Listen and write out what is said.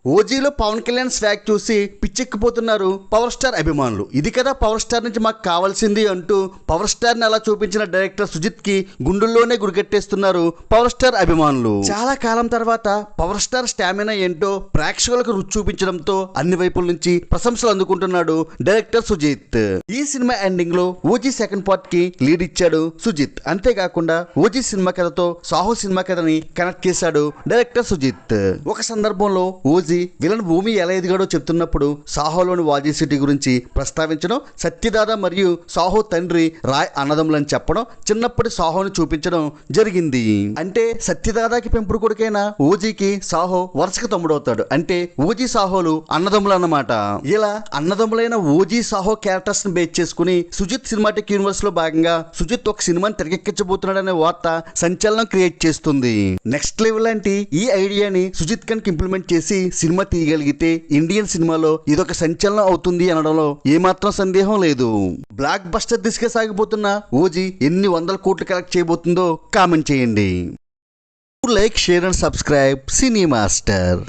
ఓజీలో Pawan Kalyan swag చూసి పిచ్చెక్కిపోతున్నారు power star అభిమానులు. ఇది కదా పవర్ స్టార్ నుంచి మాకు కావాల్సింది అంటూ పవర్ స్టార్ ని అలా చూపించిన డైరెక్టర్ సుజిత్ కి గుండెల్లోనే గుడిగట్టేస్తున్నారు పవర్ స్టార్ అభిమానులు. చాలా కాలం తర్వాత పవర్ స్టార్ స్టామినా ఏంటో ప్రేక్షకులకు రుచి చూపించడంతో అన్ని వైపుల నుంచి ప్రశంసలు అందుకుంటున్నాడు డైరెక్టర్ సుజిత్. ఈ సినిమా ఎండింగ్ లో ఓజీ సెకండ్ పార్ట్ కి లీడ్ ఇచ్చాడు సుజిత్. అంతేకాకుండా ఓజీ సినిమా కథతో సాహో సినిమా కథని కనెక్ట్ చేశాడు డైరెక్టర్ సుజిత్. ఒక సందర్భంలో ఓజీ విలన్ భూమి ఎలా ఎదిగాడో చెప్తున్నప్పుడు సాహోలోని వాజీ సిటీ గురించి ప్రస్తావించడం, సత్యదాదా మరియు సాహో తండ్రి రాయ్ అన్నదమ్ములని చెప్పడం, చిన్నప్పటి సాహోని చూపించడం జరిగింది. అంటే సత్యదాదాకి పెంపుడు కొడుకైన ఓజీకి సాహో వరుసకు తమ్ముడవుతాడు. అంటే ఓజీ సాహోలు అన్నదమ్ములు అన్నమాట. ఇలా అన్నదమ్ములైన ఓజీ సాహో క్యారెక్టర్స్ ని బేస్ చేసుకుని సుజిత్ సినిమాటిక్ యూనివర్స్ లో భాగంగా సుజిత్ ఒక సినిమాని తెరకెక్కించబోతున్నాడనే వార్త సంచలనం క్రియేట్ చేస్తుంది. నెక్స్ట్ లెవెల్ లాంటి ఈ ఐడియాని సుజిత్ కనుక ఇంప్లిమెంట్ చేసి సినిమా తీయగలిగితే ఇండియన్ సినిమాలో ఇదొక సంచలనం అవుతుంది అనడంలో ఏమాత్రం సందేహం లేదు. బ్లాక్ బస్టర్ దిశగా సాగిపోతున్న ఓజీ ఎన్ని వందల కోట్లు కలెక్ట్ చేయబోతుందో కామెంట్ చేయండి. Like, share and subscribe cine master.